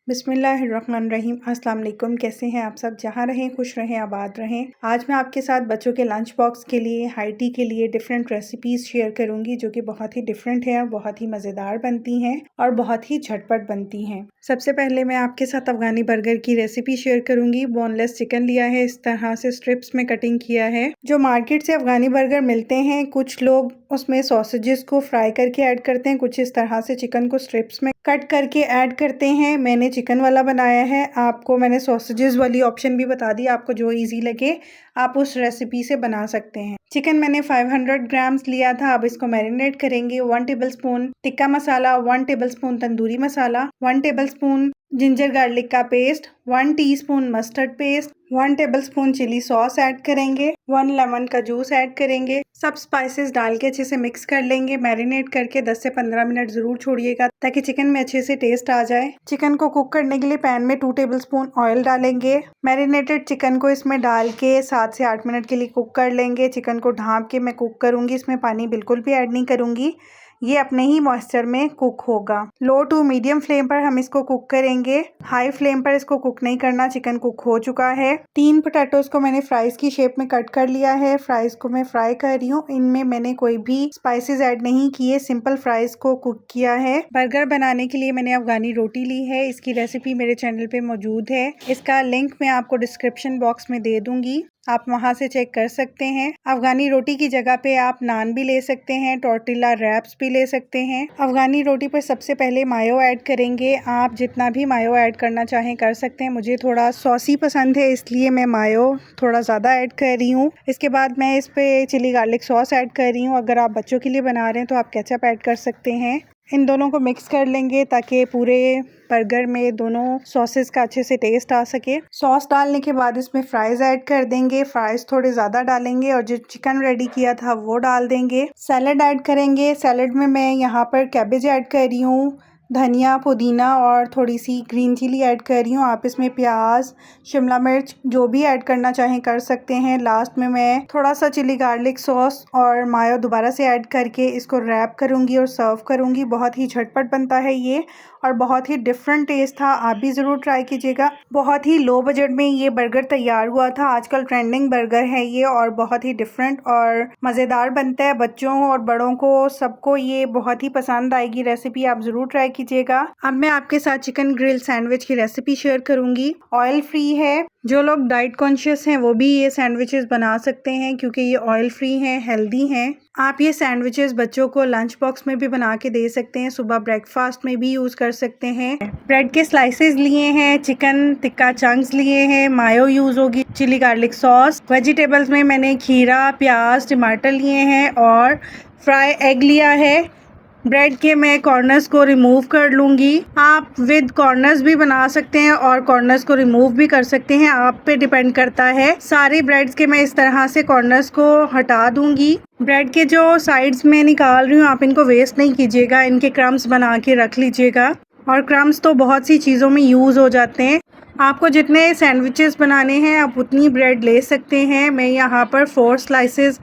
बिस्मिल्लाहिर्रहमानिर्रहीम। अस्सलाम वालेकुम। कैसे हैं आप सब? जहाँ रहें खुश रहें, आबाद रहें। आज मैं आपके साथ बच्चों के लंच बॉक्स के लिए, हाई टी के लिए डिफरेंट रेसिपीज़ शेयर करूंगी जो कि बहुत ही डिफरेंट है और बहुत ही मज़ेदार बनती हैं और बहुत ही झटपट बनती हैं। सबसे पहले मैं आपके साथ अफगानी बर्गर की रेसिपी शेयर करूंगी। बोनलेस चिकन लिया है, इस तरह से स्ट्रिप्स में कटिंग किया है। जो मार्केट से अफगानी बर्गर मिलते हैं, कुछ लोग उसमें सॉसेजेस को फ्राई करके ऐड करते हैं, कुछ इस तरह से चिकन को स्ट्रिप्स में कट करके ऐड करते हैं। मैंने चिकन वाला बनाया है। आपको मैंने सॉसेजेस वाली ऑप्शन भी बता दी, आपको जो इजी लगे आप उस रेसिपी से बना सकते हैं। चिकन मैंने 500 ग्राम्स लिया था। अब इसको मैरिनेट करेंगे। 1 tablespoon tikka masala, 1 tablespoon tandoori masala, 1 tablespoon ginger garlic का paste, 1 teaspoon mustard paste, 1 tablespoon chilli sauce add करेंगे, 1 लेमन का जूस ऐड करेंगे। सब स्पाइसेस डाल के अच्छे से मिक्स कर लेंगे। मैरिनेट करके 10 से 15 मिनट जरूर छोड़िएगा ताकि चिकन में अच्छे से टेस्ट आ जाए। चिकन को कुक करने के लिए पैन में 2 टेबलस्पून ऑयल डालेंगे। मैरिनेटेड चिकन को इसमें डाल के 7 से 8 मिनट के लिए कुक कर लेंगे। चिकन को ढाँप के मैं कुक करूंगी, इसमें पानी बिल्कुल भी ऐड नहीं करूंगी, ये अपने ही मॉइस्चर में कुक होगा। लो टू मीडियम फ्लेम पर हम इसको कुक करेंगे, हाई फ्लेम पर इसको कुक नहीं करना। चिकन कुक हो चुका है। 3 पोटैटोज को मैंने फ्राइज की शेप में कट कर लिया है। फ्राइज को मैं फ्राई कर रही हूँ। इनमें मैंने कोई भी स्पाइसेस ऐड नहीं किए, सिंपल फ्राइज को कुक किया है। बर्गर बनाने के लिए मैंने अफगानी रोटी ली है। इसकी रेसिपी मेरे चैनल पे मौजूद है। इसका लिंक मैं आपको डिस्क्रिप्शन बॉक्स में दे दूंगी, आप वहां से चेक कर सकते हैं। अफगानी रोटी की जगह पे आप नान भी ले सकते हैं, टॉर्टिला रैप्स भी ले सकते हैं। अफगानी रोटी पर सबसे पहले मायो ऐड करेंगे। आप जितना भी मायो ऐड करना चाहें कर सकते हैं। मुझे थोड़ा सॉसी पसंद है, इसलिए मैं मायो थोड़ा ज़्यादा ऐड कर रही हूँ। इसके बाद मैं इस पे चिली गार्लिक सॉस ऐड कर रही हूँ। अगर आप बच्चों के लिए बना रहे हैं तो आप केचप ऐड कर सकते हैं। इन दोनों को मिक्स कर लेंगे ताकि पूरे बर्गर में दोनों सॉसेस का अच्छे से टेस्ट आ सके। सॉस डालने के बाद इसमें फ्राइज ऐड कर देंगे। फ्राइज थोड़े ज़्यादा डालेंगे और जो चिकन रेडी किया था वो डाल देंगे। सैलड ऐड करेंगे। सैलड में मैं यहाँ पर कैबेज ऐड कर रही हूँ, धनिया, पुदीना और थोड़ी सी ग्रीन चिली ऐड कर रही हूँ। आप इसमें प्याज, शिमला मिर्च जो भी ऐड करना चाहें कर सकते हैं। लास्ट में मैं थोड़ा सा चिली गार्लिक सॉस और मायो दोबारा से ऐड करके इसको रैप करूँगी और सर्व करूँगी। बहुत ही झटपट बनता है ये और बहुत ही डिफरेंट टेस्ट था। आप भी ज़रूर ट्राई कीजिएगा। बहुत ही लो बजट में ये बर्गर तैयार हुआ था। आजकल ट्रेंडिंग बर्गर है ये और बहुत ही डिफरेंट और मज़ेदार बनता है। बच्चों और बड़ों को सबको ये बहुत ही पसंद आएगी रेसिपी, आप ज़रूर ट्राई कीजिएगा। अब मैं आपके साथ चिकन ग्रिल सैंडविच की रेसिपी शेयर करूंगी। ऑयल फ्री है। जो लोग डाइट कॉन्शियस हैं वो भी ये सैंडविचेस बना सकते हैं क्योंकि ये ऑयल फ्री हैं, हेल्दी हैं। आप ये सैंडविचेस बच्चों को लंच बॉक्स में भी बना के दे सकते हैं, सुबह ब्रेकफास्ट में भी यूज़ कर सकते हैं। ब्रेड के स्लाइसेस लिए हैं, चिकन टिक्का चंक्स लिए हैं, मायो यूज़ होगी, चिली गार्लिक सॉस। वेजिटेबल्स में मैंने खीरा, प्याज, टमाटर लिए हैं और फ्राई एग लिया है। ब्रेड के मैं कॉर्नर्स को रिमूव कर लूँगी। आप विद कॉर्नर्स भी बना सकते हैं और कॉर्नर्स को रिमूव भी कर सकते हैं, आप पे डिपेंड करता है। सारी ब्रेड्स के मैं इस तरह से कॉर्नर्स को हटा दूँगी। ब्रेड के जो साइड्स में निकाल रही हूँ, आप इनको वेस्ट नहीं कीजिएगा, इनके क्रम्स बना के रख लीजिएगा। और क्रम्स तो बहुत सी चीज़ों में यूज़ हो जाते हैं। आपको जितने सैंडविचेस बनाने हैं आप उतनी ब्रेड ले सकते हैं। मैं यहाँ पर 4 स्लाइसेस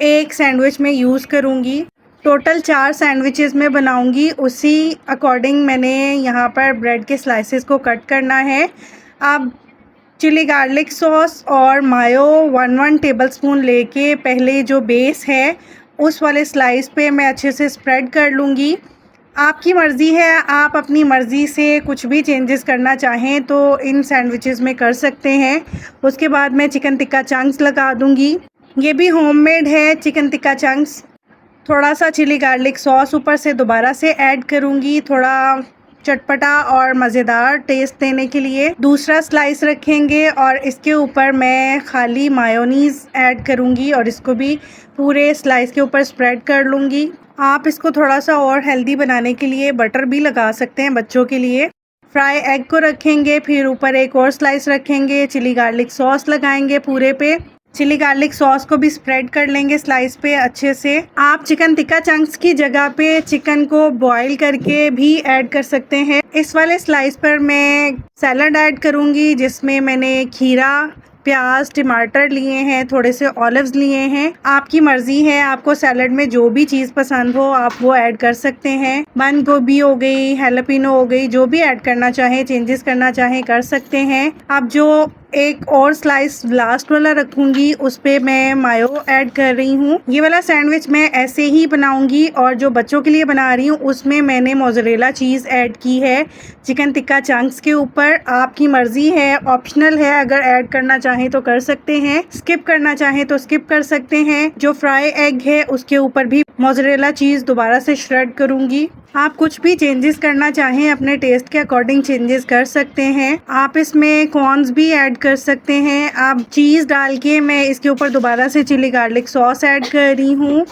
एक सैंडविच में यूज़ करूँगी। टोटल 4 सैंडविचेस में बनाऊंगी, उसी अकॉर्डिंग मैंने यहाँ पर ब्रेड के स्लाइसेस को कट करना है। अब चिली गार्लिक सॉस और मायो 1 टेबलस्पून लेके पहले जो बेस है उस वाले स्लाइस पे मैं अच्छे से स्प्रेड कर लूँगी। आपकी मर्ज़ी है, आप अपनी मर्ज़ी से कुछ भी चेंजेस करना चाहें तो इन सैंडविचेस में कर सकते हैं। उसके बाद मैं चिकन टिक्का चंक्स लगा दूँगी। ये भी होममेड है चिकन टिक्का चंक्स। थोड़ा सा चिली गार्लिक सॉस ऊपर से दोबारा से ऐड करूँगी, थोड़ा चटपटा और मज़ेदार टेस्ट देने के लिए। दूसरा स्लाइस रखेंगे और इसके ऊपर मैं खाली मायोनीज़ ऐड करूँगी और इसको भी पूरे स्लाइस के ऊपर स्प्रेड कर लूँगी। आप इसको थोड़ा सा और हेल्दी बनाने के लिए बटर भी लगा सकते हैं बच्चों के लिए। फ्राई एग को रखेंगे, फिर ऊपर एक और स्लाइस रखेंगे, चिली गार्लिक सॉस लगाएंगे पूरे पे। चिली गार्लिक सॉस को भी स्प्रेड कर लेंगे स्लाइस पे अच्छे से। आप चिकन टिक्का चंक्स की जगह पे चिकन को बॉईल करके भी ऐड कर सकते हैं। इस वाले स्लाइस पर मैं सैलड ऐड करूँगी जिसमें मैंने खीरा, प्याज, टमाटर लिए हैं, थोड़े से ऑलिव्स लिए हैं। आपकी मर्जी है, आपको सैलड में जो भी चीज़ पसंद हो आप वो ऐड कर सकते हैं। बंद गोभी हो गई, हैलोपिनो हो गई, जो भी ऐड करना चाहें, चेंजेस करना चाहें कर सकते हैं। अब जो एक और स्लाइस लास्ट वाला रखूंगी उस पे मैं मायो ऐड कर रही हूँ। ये वाला सैंडविच मैं ऐसे ही बनाऊंगी और जो बच्चों के लिए बना रही हूँ उसमें मैंने मोज़रेला चीज़ ऐड की है चिकन टिक्का चंक्स के ऊपर। आपकी मर्जी है, ऑप्शनल है, अगर ऐड करना चाहें तो कर सकते हैं, स्किप करना चाहें तो स्किप कर सकते हैं। जो फ्राई एग है उसके ऊपर भी मोज़रेला चीज़ दोबारा से श्रेड करूंगी। आप कुछ भी चेंजेस करना चाहें अपने टेस्ट के अकॉर्डिंग चेंजेस कर सकते हैं। आप इसमें कॉर्न्स भी ऐड कर सकते हैं। आप चीज़ डाल के मैं इसके ऊपर दोबारा से चिली गार्लिक सॉस ऐड कर रही हूँ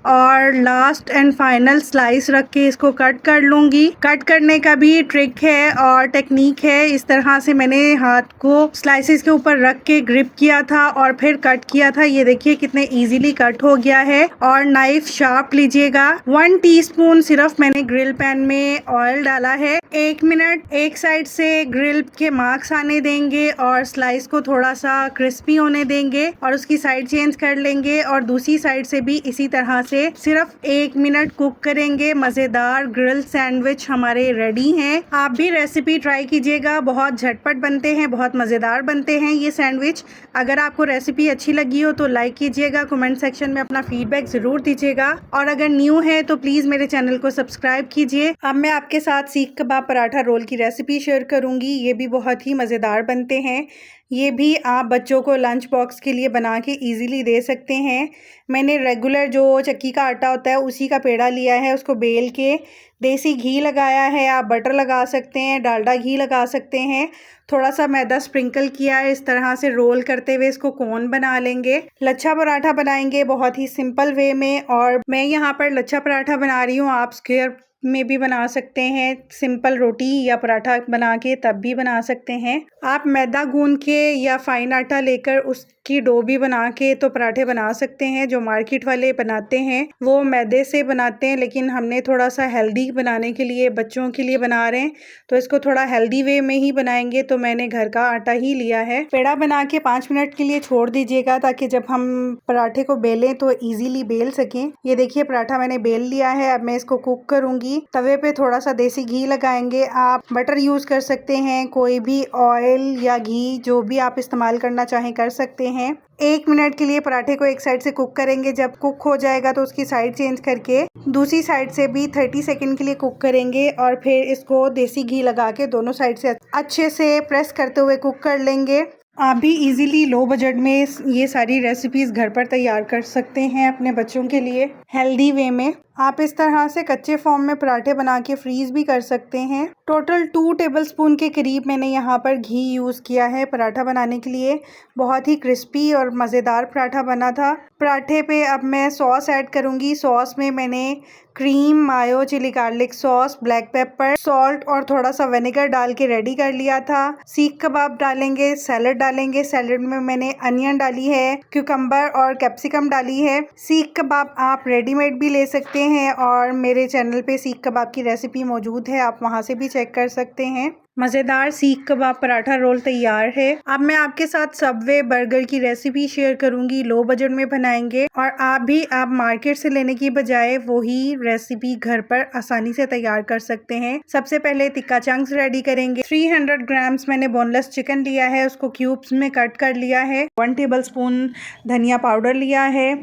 और लास्ट एंड फाइनल स्लाइस रख के इसको कट कर लूँगी। कट करने का भी ट्रिक है और टेक्निक है। इस तरह से मैंने हाथ को स्लाइसेस के ऊपर रख के ग्रिप किया था और फिर कट किया था। ये देखिए कितने इजीली कट हो गया है। और नाइफ शार्प लीजिएगा। 1 टीस्पून सिर्फ मैंने ग्रिल पैन में ऑयल डाला है। 1 मिनट एक साइड से ग्रिल के मार्क्स आने देंगे और स्लाइस को थोड़ा सा क्रिस्पी होने देंगे और उसकी साइड चेंज कर लेंगे और दूसरी साइड से भी इसी तरह से सिर्फ 1 मिनट कुक करेंगे। मज़ेदार ग्रिल सैंडविच हमारे रेडी हैं। आप भी रेसिपी ट्राई कीजिएगा, बहुत झटपट बनते हैं, बहुत मज़ेदार बनते हैं ये सैंडविच। अगर आपको रेसिपी अच्छी लगी हो तो लाइक कीजिएगा, कमेंट सेक्शन में अपना फीडबैक ज़रूर दीजिएगा और अगर न्यू है तो प्लीज़ मेरे चैनल को सब्सक्राइब कीजिए। अब मैं आपके साथ सीख कबाब पराठा रोल की रेसिपी शेयर करूँगी। ये भी बहुत ही मज़ेदार बनते हैं। ये भी आप बच्चों को लंच बॉक्स के लिए बना के इजीली दे सकते हैं। मैंने रेगुलर जो चक्की का आटा होता है उसी का पेड़ा लिया है, उसको बेल के देसी घी लगाया है। आप बटर लगा सकते हैं, डालडा घी लगा सकते हैं, थोड़ा सा मैदा स्प्रिंकल किया है। इस तरह से रोल करते हुए इसको कोन बना लेंगे। लच्छा पराठा बनाएंगे बहुत ही सिंपल वे में और मैं यहाँ पर लच्छा पराठा बना रही हूँ। आप स्क्वायर में भी बना सकते हैं, सिंपल रोटी या पराठा बना के तब भी बना सकते हैं। आप मैदा गूंद के या फाइन आटा लेकर उसकी डो भी बना के तो पराठे बना सकते हैं। जो मार्केट वाले बनाते हैं वो मैदे से बनाते हैं, लेकिन हमने थोड़ा सा हेल्दी बनाने के लिए बच्चों के लिए बना रहे हैं तो इसको थोड़ा हेल्दी वे में ही बनाएंगे तो मैंने घर का आटा ही लिया है। पेड़ा बना के 5 मिनट के लिए छोड़ दीजिएगा ताकि जब हम पराठे को बेलें तो इजीली बेल सकें। ये देखिए पराठा मैंने बेल लिया है। अब मैं इसको कुक करूंगी। तवे पे थोड़ा सा देसी घी लगाएंगे। आप बटर यूज कर सकते हैं, कोई भी ऑयल या घी जो भी आप इस्तेमाल करना चाहें कर सकते हैं। 1 मिनट के लिए पराठे को एक साइड से कुक करेंगे। जब कुक हो जाएगा तो उसकी साइड चेंज करके दूसरी साइड से भी 30 सेकंड के लिए कुक करेंगे और फिर इसको देसी घी लगा के दोनों साइड से अच्छे से प्रेस करते हुए कुक कर लेंगे। आप भी इजीली लो बजट में ये सारी रेसिपीज़ घर पर तैयार कर सकते हैं अपने बच्चों के लिए हेल्दी वे में। आप इस तरह से कच्चे फॉर्म में पराठे बना के फ्रीज़ भी कर सकते हैं। टोटल 2 टेबलस्पून के करीब मैंने यहाँ पर घी यूज़ किया है पराठा बनाने के लिए। बहुत ही क्रिस्पी और मज़ेदार पराठा बना था। पराठे पे अब मैं सॉस ऐड करूँगी। सॉस में मैंने cream, mayo, chilli garlic sauce, black pepper, salt और थोड़ा सा विनेगर डाल के रेडी कर लिया था। सीख कबाब डालेंगे, सैलड डालेंगे। सैलड में मैंने अनियन डाली है, क्यूकम्बर और कैप्सिकम डाली है। सीख कबाब आप रेडीमेड भी ले सकते हैं और मेरे चैनल पे सीख कबाब की रेसिपी मौजूद है, आप वहाँ से भी चेक कर सकते हैं। मज़ेदार सीख कबाब पराठा रोल तैयार है। अब मैं आपके साथ सबवे बर्गर की रेसिपी शेयर करूंगी। लो बजट में बनाएंगे और आप मार्केट से लेने की बजाय वही रेसिपी घर पर आसानी से तैयार कर सकते हैं। सबसे पहले टिक्का चंक्स रेडी करेंगे। 300 ग्राम्स मैंने बोनलेस चिकन लिया है, उसको क्यूब्स में कट कर लिया है। 1 टेबलस्पून धनिया पाउडर लिया है,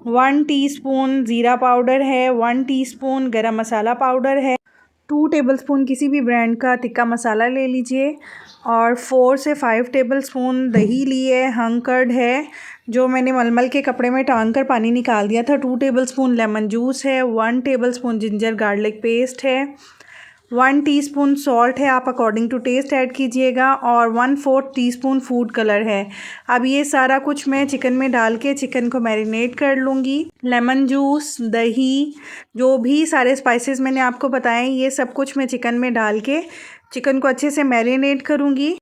1 टीस्पून जीरा पाउडर है, 1 टीस्पून गरम मसाला पाउडर है, 2 टेबलस्पून किसी भी ब्रांड का टिक्का मसाला ले लीजिए और 4 से 5 टेबलस्पून दही लिए, हंग कर्ड है जो मैंने मलमल के कपड़े में टांग कर पानी निकाल दिया था, 2 टेबलस्पून लेमन जूस है, 1 टेबलस्पून जिंजर गार्लिक पेस्ट है, 1 टीस्पून सॉल्ट है, आप अकॉर्डिंग टू टेस्ट ऐड कीजिएगा और 1/4 टीस्पून फूड कलर है। अब ये सारा कुछ मैं चिकन में डाल के चिकन को मैरिनेट कर लूँगी। लेमन जूस, दही, जो भी सारे स्पाइसेस मैंने आपको बताए ये सब कुछ मैं चिकन में डाल के चिकन को अच्छे से मैरिनेट करूँगी।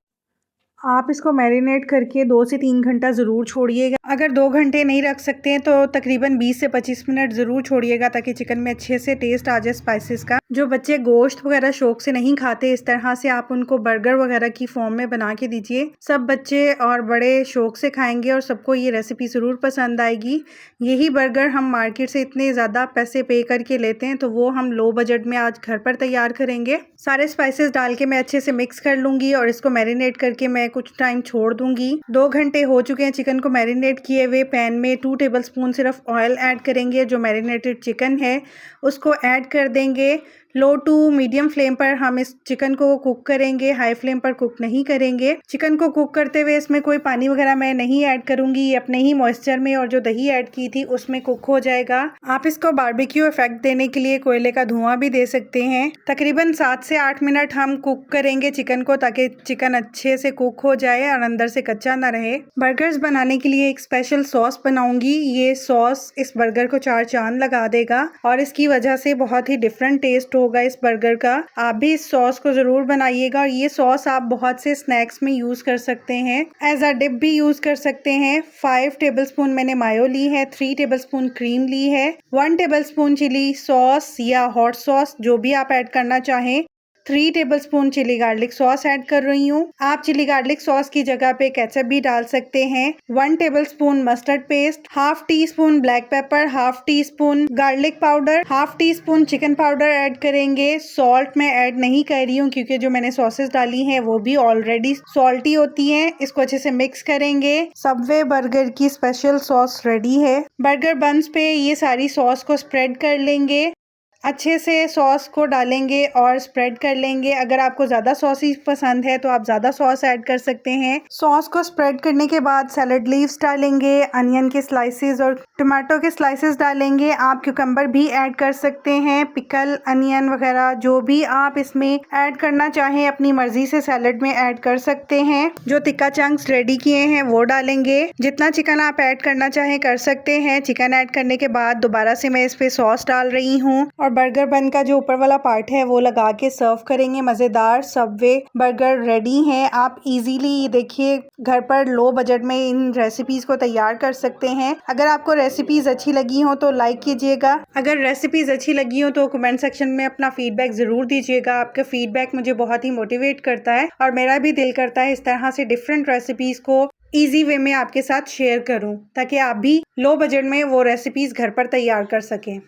आप इसको मैरिनेट करके 2 से 3 घंटा ज़रूर छोड़िएगा। अगर 2 घंटे नहीं रख सकते हैं तो तकरीबन 20 से 25 मिनट ज़रूर छोड़िएगा ताकि चिकन में अच्छे से टेस्ट आ जाए स्पाइसेस का। जो बच्चे गोश्त वगैरह शौक से नहीं खाते, इस तरह से आप उनको बर्गर वगैरह की फॉर्म में बना के दीजिए। सब बच्चे और बड़े शौक से खाएंगे और सबको ये रेसिपी ज़रूर पसंद आएगी। यही बर्गर हम मार्केट से इतने ज़्यादा पैसे पे करके लेते हैं, तो वो हम लो बजट में आज घर पर तैयार करेंगे। सारे स्पाइसेस डाल के मैं अच्छे से मिक्स कर लूँगी और इसको मैरिनेट करके मैं कुछ टाइम छोड़ दूंगी। 2 घंटे हो चुके हैं चिकन को मैरिनेट किए हुए। पैन में 2 टेबलस्पून सिर्फ ऑयल ऐड करेंगे। जो मैरिनेटेड चिकन है उसको ऐड कर देंगे। लो टू मीडियम फ्लेम पर हम इस चिकन को कुक करेंगे, हाई फ्लेम पर कुक नहीं करेंगे। चिकन को कुक करते हुए इसमें कोई पानी वगैरह मैं नहीं ऐड करूंगी, ये अपने ही मॉइस्चर में और जो दही ऐड की थी उसमें कुक हो जाएगा। आप इसको बारबेक्यू इफेक्ट देने के लिए कोयले का धुआं भी दे सकते हैं। तकरीबन 7 से 8 मिनट हम कुक करेंगे चिकन को ताकि चिकन अच्छे से कुक हो जाए और अंदर से कच्चा ना रहे। बर्गर्स बनाने के लिए एक स्पेशल सॉस बनाऊंगी। ये सॉस इस बर्गर को 4 चांद लगा देगा और इसकी वजह से बहुत ही डिफरेंट टेस्ट होगा इस बर्गर का। आप भी इस सॉस को जरूर बनाइएगा और ये सॉस आप बहुत से स्नैक्स में यूज कर सकते हैं, एज अ डिप भी यूज कर सकते हैं। 5 टेबलस्पून मैंने मायो ली है, 3 टेबलस्पून क्रीम ली है, 1 टेबलस्पून चिली सॉस या हॉट सॉस जो भी आप ऐड करना चाहें, 3 tablespoon chilli garlic sauce add कर रही हूँ। आप चिली गार्लिक सॉस की जगह पे केचप भी डाल सकते हैं। 1 tablespoon mustard paste, half tea spoon black pepper, half tea spoon garlic powder, half tea spoon chicken powder add करेंगे। सॉल्ट मैं ऐड नहीं कर रही हूँ क्योंकि जो मैंने सॉसेस डाली हैं वो भी ऑलरेडी सॉल्टी होती हैं। इसको अच्छे से मिक्स करेंगे। सबवे बर्गर की स्पेशल सॉस रेडी है। बर्गर बन्स पे ये सारी सॉस को स्प्रेड कर लेंगे। अच्छे से सॉस को डालेंगे और स्प्रेड कर लेंगे। अगर आपको ज़्यादा सॉसी पसंद है तो आप ज़्यादा सॉस ऐड कर सकते हैं। सॉस को स्प्रेड करने के बाद सैलड लीव्स डालेंगे, अनियन के स्लाइसेस और टमाटो के स्लाइसेस डालेंगे। आप क्यूकम्बर भी ऐड कर सकते हैं, पिकल, अनियन वगैरह जो भी आप इसमें ऐड करना चाहें अपनी मर्जी से सैलड में ऐड कर सकते हैं। जो टिक्का चंक्स रेडी किए हैं वो डालेंगे। जितना चिकन आप ऐड करना चाहें कर सकते हैं। चिकन ऐड करने के बाद दोबारा से मैं इस पे सॉस डाल रही हूँ और बर्गर बन का जो ऊपर वाला पार्ट है वो लगा के सर्व करेंगे। मज़ेदार सबवे बर्गर रेडी हैं। आप इजीली देखिए घर पर लो बजट में इन रेसिपीज़ को तैयार कर सकते हैं। अगर आपको रेसिपीज़ अच्छी लगी हो तो लाइक कीजिएगा। अगर रेसिपीज़ अच्छी लगी हो तो कमेंट सेक्शन में अपना फीडबैक ज़रूर दीजिएगा। आपका फीडबैक मुझे बहुत ही मोटिवेट करता है और मेरा भी दिल करता है इस तरह से डिफरेंट रेसिपीज़ को ईजी वे में आपके साथ शेयर करूं ताकि आप भी लो बजट में वो रेसिपीज़ घर पर तैयार कर सकें।